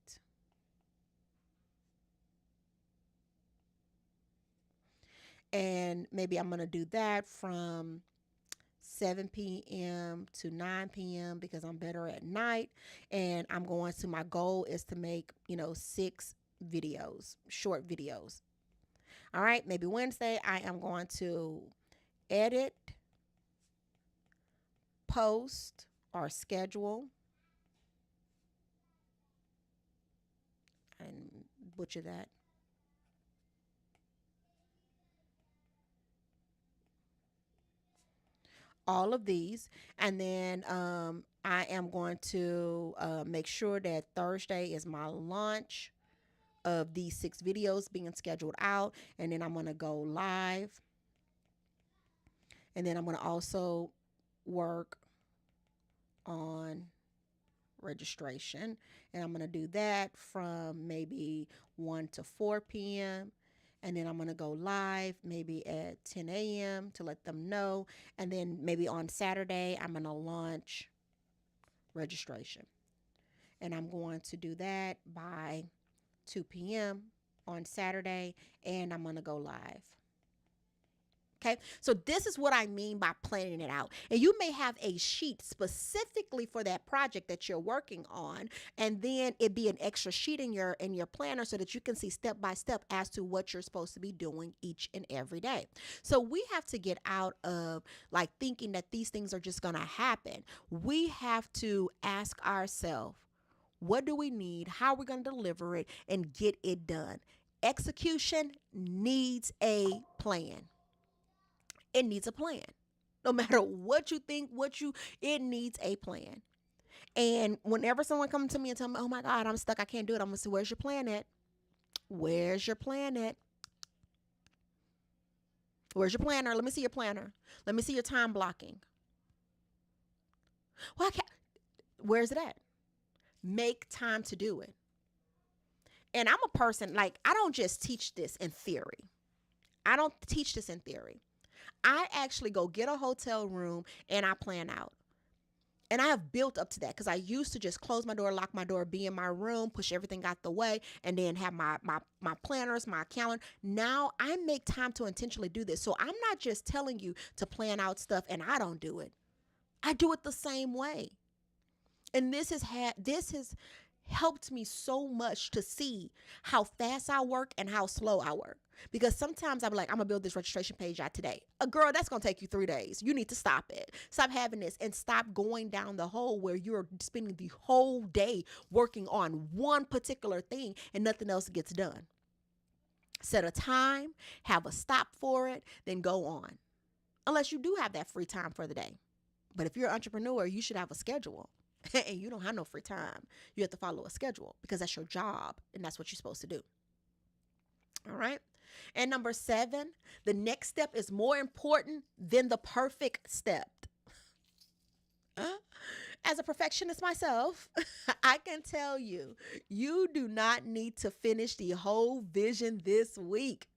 and maybe I'm going to do that from 7 p.m. to 9 p.m. because I'm better at night. And my goal is to make, 6 videos, short videos. All right. Maybe Wednesday, I am going to edit, post, or schedule. And butcher that. All of these, and then I am going to make sure that Thursday is my launch of these 6 videos being scheduled out, and then I'm going to go live, and then I'm going to also work on registration, and I'm going to do that from maybe 1 to 4 p.m. And then I'm going to go live maybe at 10 a.m. to let them know. And then maybe on Saturday, I'm going to launch registration. And I'm going to do that by 2 p.m. on Saturday. And I'm going to go live. Okay, so this is what I mean by planning it out. And you may have a sheet specifically for that project that you're working on, and then it be an extra sheet in your planner so that you can see step by step as to what you're supposed to be doing each and every day. So we have to get out of like thinking that these things are just going to happen. We have to ask ourselves, what do we need? How are we going to deliver it and get it done? Execution needs a plan. It needs a plan. No matter what you think, it needs a plan. And whenever someone comes to me and tell me, oh my God, I'm stuck, I can't do it, I'm going to say, where's your plan at? Where's your plan at? Where's your planner? Let me see your planner. Let me see your time blocking. Well, I can't. Where's it at? Make time to do it. And I'm a person, like, I don't just teach this in theory. I don't teach this in theory. I actually go get a hotel room and I plan out. And I have built up to that because I used to just close my door, lock my door, be in my room, push everything out the way, and then have my planners, my calendar. Now I make time to intentionally do this. So I'm not just telling you to plan out stuff and I don't do it. I do it the same way. And this has helped me so much to see how fast I work and how slow I work. Because sometimes I'm like, I'm going to build this registration page out today. Girl, that's going to take you 3 days. You need to stop it. Stop having this and stop going down the hole where you're spending the whole day working on one particular thing and nothing else gets done. Set a time, have a stop for it, then go on. Unless you do have that free time for the day. But if you're an entrepreneur, you should have a schedule. And you don't have no free time. You have to follow a schedule because that's your job and that's what you're supposed to do. All right. And number 7, the next step is more important than the perfect step. As a perfectionist myself, I can tell you, you do not need to finish the whole vision this week.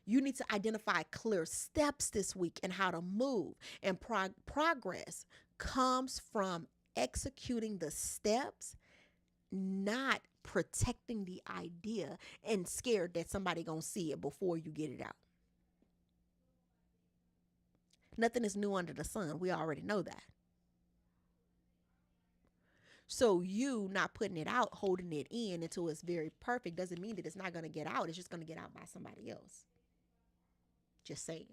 You need to identify clear steps this week and how to move. And progress comes from executing the steps, not protecting the idea and scared that somebody gonna see it before you get it out. Nothing is new under the sun. We already know that. So you not putting it out, holding it in until it's very perfect doesn't mean that it's not going to get out. It's just going to get out by somebody else. Just saying.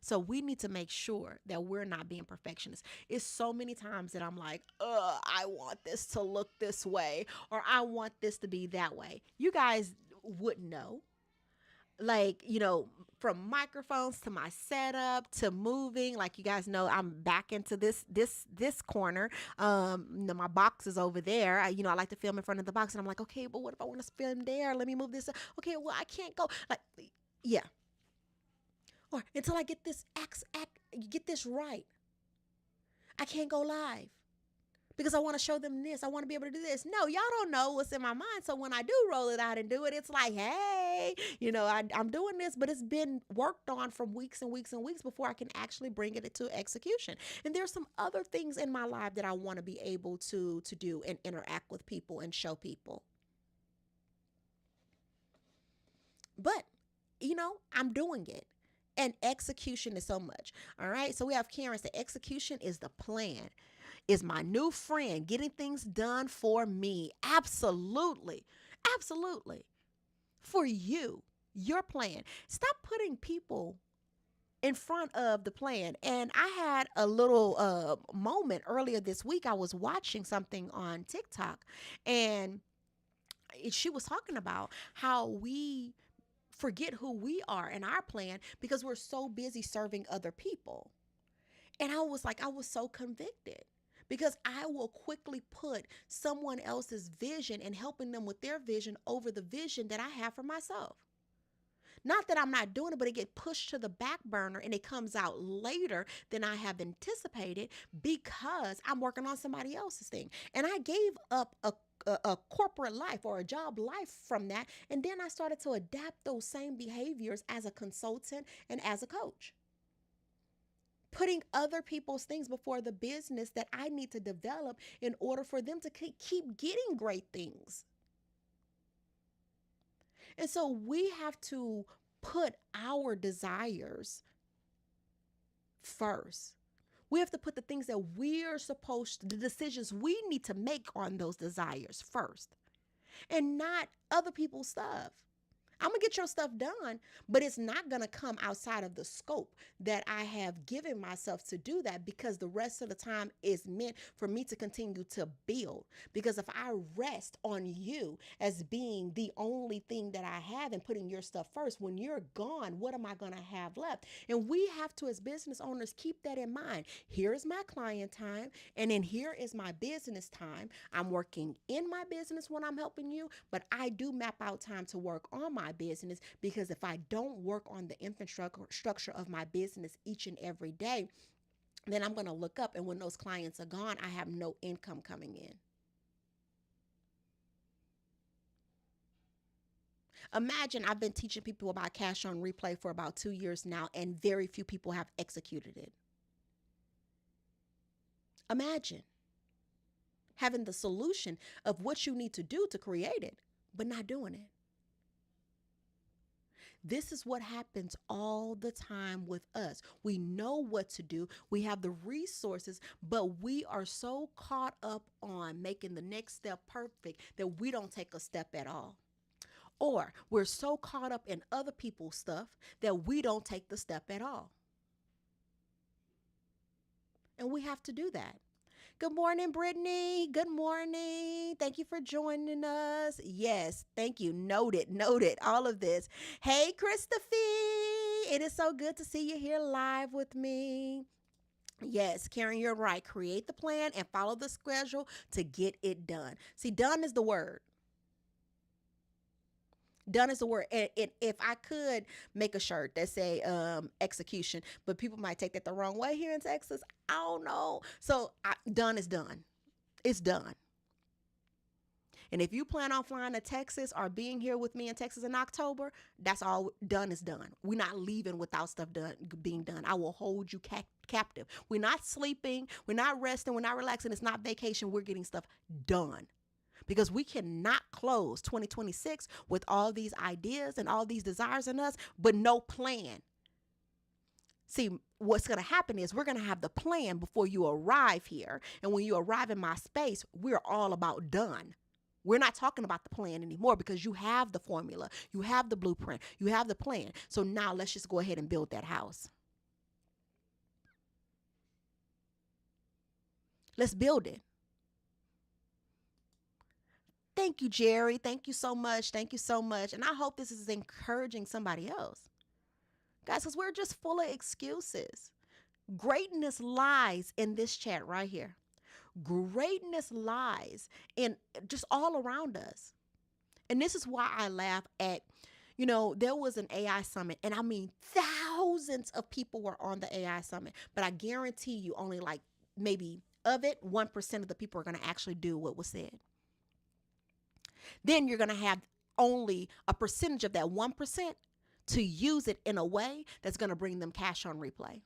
So we need to make sure that we're not being perfectionists. It's so many times that I'm like, I want this to look this way, or I want this to be that way. You guys wouldn't know. Like, from microphones to my setup to moving, like you guys know, I'm back into this corner. My box is over there. I like to film in front of the box, and I'm like, okay, but what if I want to film there? Let me move this. Okay, well, I can't go. Like, yeah. Or until I get this get this right, I can't go live. Because I want to show them this. I want to be able to do this. No, y'all don't know what's in my mind. So when I do roll it out and do it, it's like, hey, I'm doing this, but it's been worked on from weeks and weeks and weeks before I can actually bring it into execution. And there's some other things in my life that I want to be able to do and interact with people and show people. But, I'm doing it. And execution is so much. All right. So we have Karen say execution is the plan. Is my new friend getting things done for me? Absolutely. Absolutely. For you, your plan. Stop putting people in front of the plan. And I had a little moment earlier this week. I was watching something on TikTok, and she was talking about how we forget who we are in our plan because we're so busy serving other people. And I was like, I was so convicted because I will quickly put someone else's vision and helping them with their vision over the vision that I have for myself. Not that I'm not doing it, but it gets pushed to the back burner and it comes out later than I have anticipated because I'm working on somebody else's thing. And I gave up a corporate life or a job life from that. And then I started to adapt those same behaviors as a consultant and as a coach. Putting other people's things before the business that I need to develop in order for them to keep getting great things. And so we have to put our desires first. We have to put the things that the decisions we need to make on those desires first, and not other people's stuff. I'm going to get your stuff done, but it's not going to come outside of the scope that I have given myself to do that, because the rest of the time is meant for me to continue to build. Because if I rest on you as being the only thing that I have and putting your stuff first, when you're gone, what am I going to have left? And we have to, as business owners, keep that in mind. Here's my client time, and then here is my business time. I'm working in my business when I'm helping you, but I do map out time to work on my business, because if I don't work on the infrastructure of my business each and every day, then I'm going to look up, and when those clients are gone, I have no income coming in. Imagine I've been teaching people about cash on replay for about 2 years now, and very few people have executed it. Imagine having the solution of what you need to do to create it, but not doing it. This is what happens all the time with us. We know what to do. We have the resources, but we are so caught up on making the next step perfect that we don't take a step at all. Or we're so caught up in other people's stuff that we don't take the step at all. And we have to do that. Good morning, Brittany. Good morning. Thank you for joining us. Yes, thank you. Noted, all of this. Hey, Christophy. It is so good to see you here live with me. Yes, Karen, you're right. Create the plan and follow the schedule to get it done. See, done is the word. Done is the word. And if I could make a shirt that say execution, but people might take that the wrong way here in Texas. I don't know. So done is done. It's done. And if you plan on flying to Texas or being here with me in Texas in October, that's all. Done is done. We're not leaving without stuff being done. I will hold you captive. We're not sleeping. We're not resting. We're not relaxing. It's not vacation. We're getting stuff done. Because we cannot close 2026 with all these ideas and all these desires in us, but no plan. See, what's going to happen is we're going to have the plan before you arrive here. And when you arrive in my space, we're all about done. We're not talking about the plan anymore, because you have the formula, you have the blueprint, you have the plan. So now let's just go ahead and build that house. Let's build it. Thank you, Jerry. Thank you so much. Thank you so much. And I hope this is encouraging somebody else. Guys, because we're just full of excuses. Greatness lies in this chat right here. Greatness lies in just all around us. And this is why I laugh at, there was an AI summit, and I mean, thousands of people were on the AI summit, but I guarantee you only like maybe of it, 1% of the people are going to actually do what was said. Then you're going to have only a percentage of that 1% to use it in a way that's going to bring them cash on replay.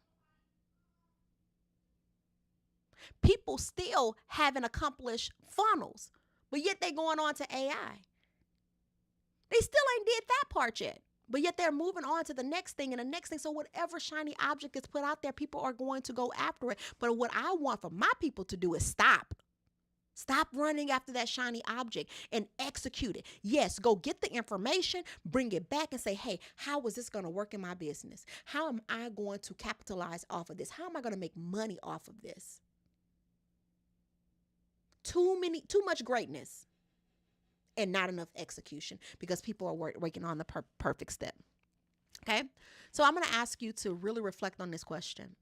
People still haven't accomplished funnels, but yet they're going on to AI. They still ain't did that part yet, but yet they're moving on to the next thing and the next thing. So whatever shiny object is put out there, people are going to go after it. But what I want for my people to do is stop. Stop running after that shiny object and execute it. Yes, go get the information, bring it back and say, hey, how is this going to work in my business? How am I going to capitalize off of this? How am I going to make money off of this? Too much greatness and not enough execution because people are working on the perfect step. Okay. So I'm going to ask you to really reflect on this question.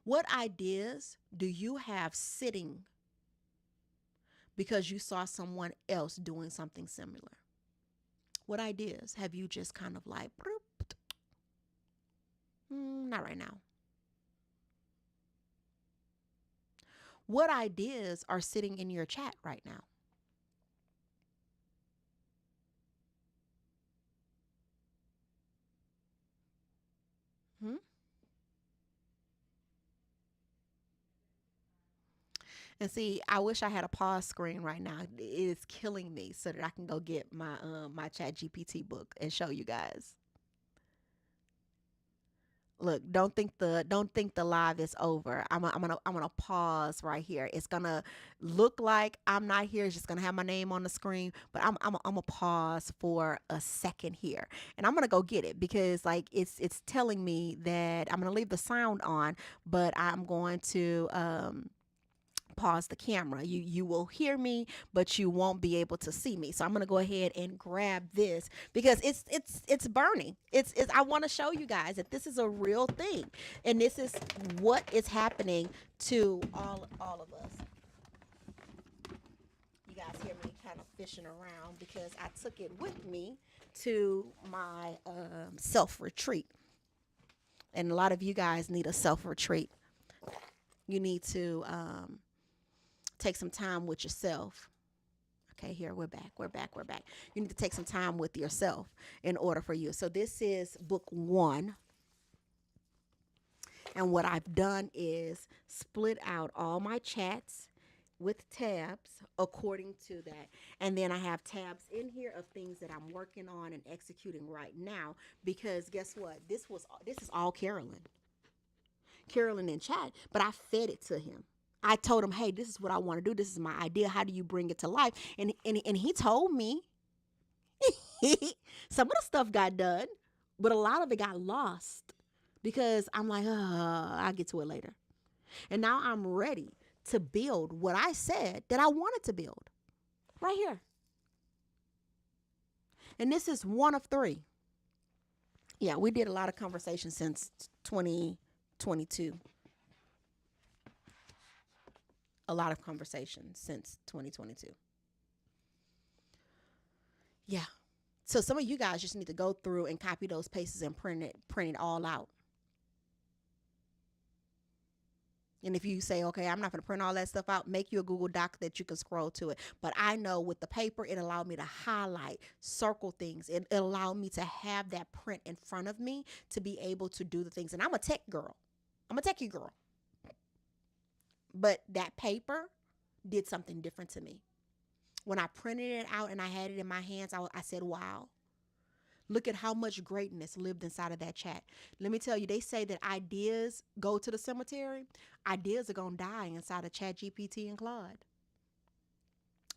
What ideas do you have sitting because you saw someone else doing something similar? What ideas have you just kind of like, not right now? What ideas are sitting in your chat right now? Hmm? And see, I wish I had a pause screen right now. It is killing me so that I can go get my Chat GPT book and show you guys. Look, don't think the live is over. I'm gonna pause right here. It's gonna look like I'm not here. It's just gonna have my name on the screen, but I'm gonna pause for a second here, and I'm gonna go get it because like it's telling me that I'm gonna leave the sound on, but I'm going to pause the camera. You will hear me, but you won't be able to see me. So I'm gonna go ahead and grab this because it's burning. It's I want to show you guys that this is a real thing, and this is what is happening to all of us. You guys hear me kind of fishing around because I took it with me to my self retreat, and a lot of you guys need a self retreat. You need to take some time with yourself. Okay, here we're back. You need to take some time with yourself in order for you. So this is book 1. And what I've done is split out all my chats with tabs according to that. And then I have tabs in here of things that I'm working on and executing right now because guess what? This is all Carolyn in chat, but I fed it to him. I told him, hey, this is what I want to do. This is my idea. How do you bring it to life? And he told me some of the stuff got done, but a lot of it got lost because I'm like, I'll get to it later. And now I'm ready to build what I said that I wanted to build right here. And this is one of 3. Yeah, we did a lot of conversation since 2022. A lot of conversations since 2022. Yeah. So some of you guys just need to go through and copy those pages and print it all out. And if you say, okay, I'm not going to print all that stuff out, make you a Google Doc that you can scroll to it. But I know with the paper, it allowed me to highlight, circle things. It allowed me to have that print in front of me to be able to do the things. And I'm a tech girl. I'm a techie girl. But that paper did something different to me. When I printed it out and I had it in my hands, I said, wow, look at how much greatness lived inside of that chat. Let me tell you, they say that ideas go to the cemetery. Ideas are going to die inside of Chat GPT and Claude.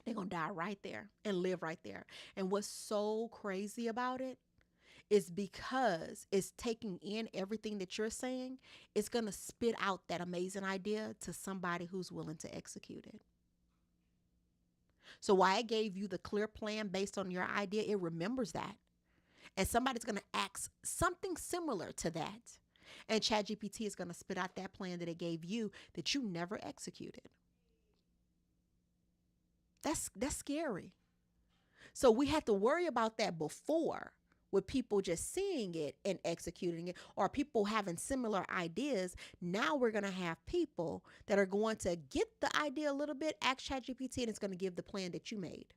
They're going to die right there and live right there. And what's so crazy about it is because it's taking in everything that you're saying, it's going to spit out that amazing idea to somebody who's willing to execute it. So why I gave you the clear plan based on your idea, it remembers that. And somebody's going to ask something similar to that. And ChatGPT is going to spit out that plan that it gave you that you never executed. That's scary. So we had to worry about that before, with people just seeing it and executing it, or people having similar ideas. Now we're going to have people that are going to get the idea a little bit, ask ChatGPT, and it's going to give the plan that you made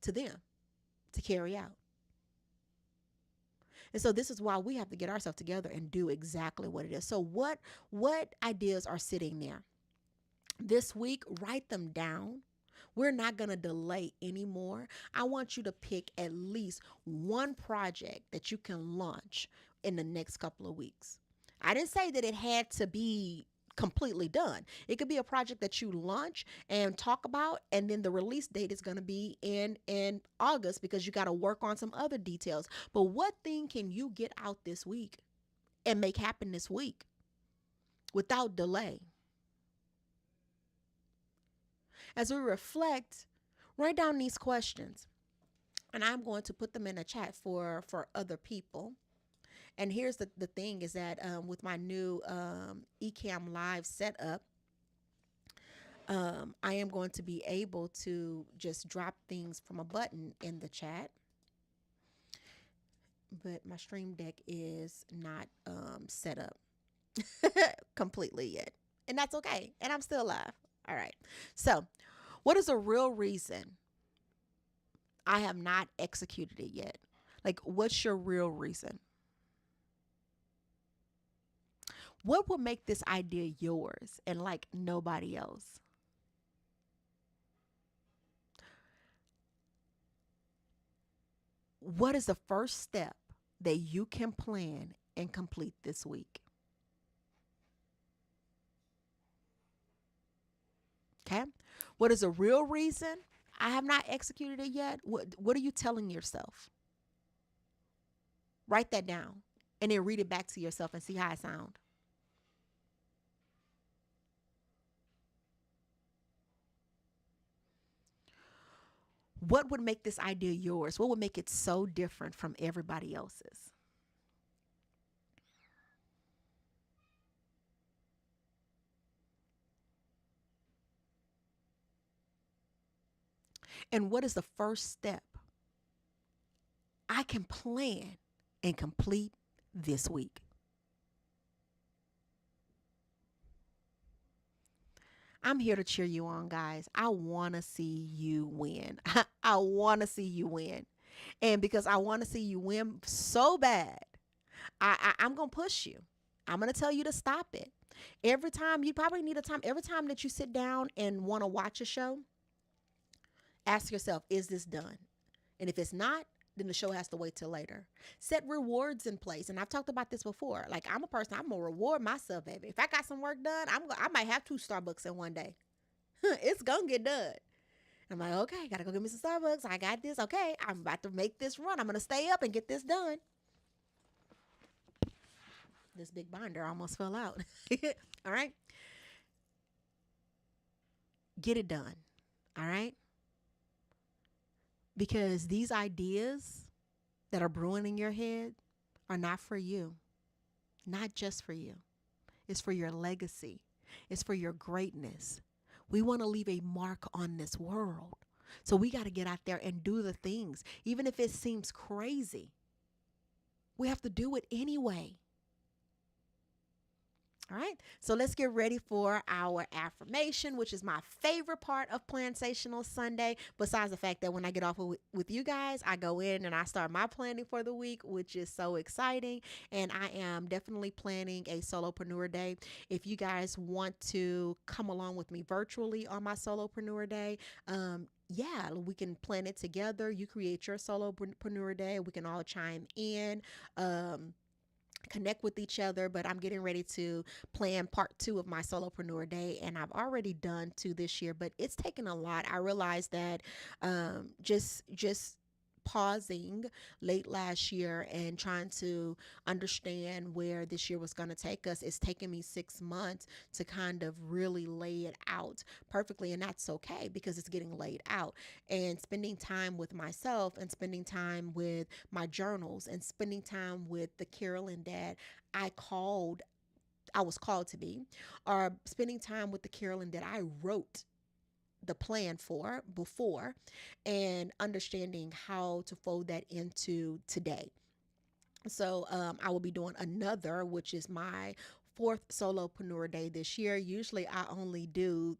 to them to carry out. And so this is why we have to get ourselves together and do exactly what it is. So what ideas are sitting there? This week, write them down. We're not going to delay anymore. I want you to pick at least one project that you can launch in the next couple of weeks. I didn't say that it had to be completely done. It could be a project that you launch and talk about, and then the release date is going to be in August because you got to work on some other details. But what thing can you get out this week and make happen this week without delay? As we reflect, write down these questions, and I'm going to put them in a chat for other people. And here's the thing is that with my new Ecamm Live setup, I am going to be able to just drop things from a button in the chat. But my Stream Deck is not set up completely yet. And that's okay. And I'm still alive. All right. So, what is a real reason I have not executed it yet? Like, what's your real reason? What will make this idea yours and like nobody else? What is the first step that you can plan and complete this week? Okay. What is a real reason I have not executed it yet? What are you telling yourself? Write that down and then read it back to yourself and see how it sounds. What would make this idea yours? What would make it so different from everybody else's? And what is the first step I can plan and complete this week? I'm here to cheer you on, guys. I want to see you win. I want to see you win. And because I want to see you win so bad, I'm going to push you. I'm going to tell you to stop it. Every time, you probably need a time, every time that you sit down and want to watch a show, ask yourself, is this done? And if it's not, then the show has to wait till later. Set rewards in place. And I've talked about this before. Like, I'm a person, I'm going to reward myself, baby. If I got some work done, I might have 2 Starbucks in one day. It's going to get done. I'm like, okay, got to go get me some Starbucks. I got this. Okay, I'm about to make this run. I'm going to stay up and get this done. This big binder almost fell out. All right. Get it done. All right. Because these ideas that are brewing in your head are not for you, not just for you. It's for your legacy. It's for your greatness. We want to leave a mark on this world. So we got to get out there and do the things. Even if it seems crazy, we have to do it anyway. All right, so let's get ready for our affirmation, which is my favorite part of Plansational Sunday, besides the fact that when I get off with you guys, I go in and I start my planning for the week, which is so exciting. And I am definitely planning a Solopreneur Day. If you guys want to come along with me virtually on my Solopreneur Day, yeah, we can plan it together. You create your Solopreneur Day. We can all chime in. Connect with each other, but I'm getting ready to plan part 2 of my Solopreneur Day, and I've already done 2 this year, but it's taken a lot. I realized that just pausing late last year and trying to understand where this year was going to take us, it's taken me 6 months to kind of really lay it out perfectly. And that's okay because it's getting laid out, and spending time with myself and spending time with my journals and spending time with the Carolyn that I was called to be, or spending time with the Carolyn that I wrote the plan for before, and understanding how to fold that into today. So I will be doing another, which is my 4th Solopreneur Day this year. Usually I only do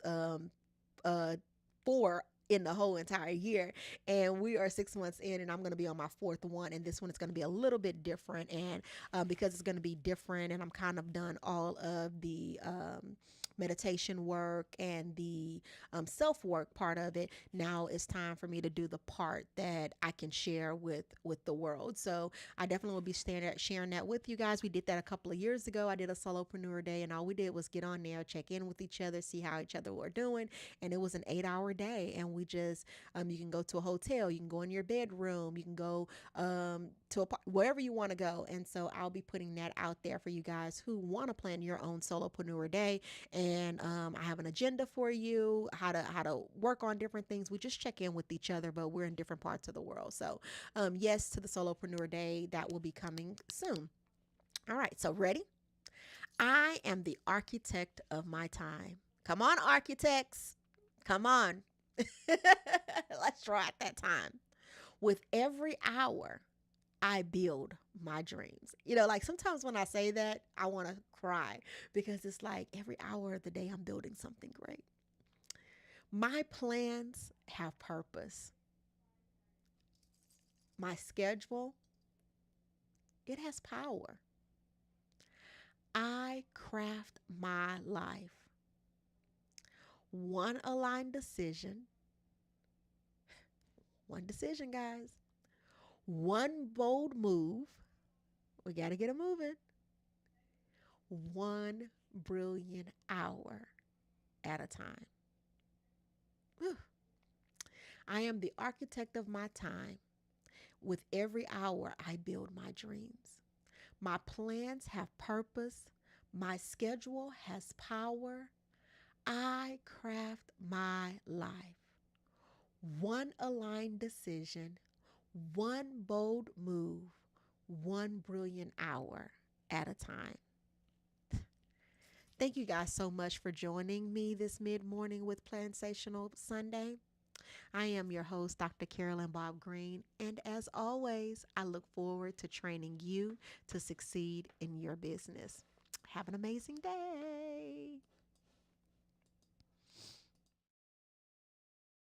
4 in the whole entire year, and we are 6 months in, and I'm going to be on my 4th one, and this one is going to be a little bit different. And because it's going to be different, and I'm kind of done all of the meditation work and the self work part of it. Now it's time for me to do the part that I can share with the world. So I definitely will be sharing that with you guys. We did that a couple of years ago. I did a solopreneur day, and all we did was get on there, check in with each other, see how each other were doing, and it was an 8 hour day. And we just you can go to a hotel, you can go in your bedroom, you can go to wherever you want to go. And so I'll be putting that out there for you guys who want to plan your own solopreneur day. And I have an agenda for you, how to work on different things. We just check in with each other, but we're in different parts of the world. So yes to the solopreneur day, that will be coming soon. All right, so ready? I am the architect of my time. Come on, architects. Come on. Let's try at that time. With every hour, I build my dreams. Like sometimes when I say that, I want to cry because it's like every hour of the day, I'm building something great. My plans have purpose. My schedule, it has power. I craft my life. One aligned decision. One decision, guys. One bold move. We got to get it moving. One brilliant hour at a time. Whew. I am the architect of my time. With every hour, I build my dreams. My plans have purpose. My schedule has power. I craft my life. One aligned decision, one bold move, one brilliant hour at a time. Thank you guys so much for joining me this mid-morning with Plansational Sunday. I am your host, Dr. Carolyn Bobb-Green, and as always, I look forward to training you to succeed in your business. Have an amazing day.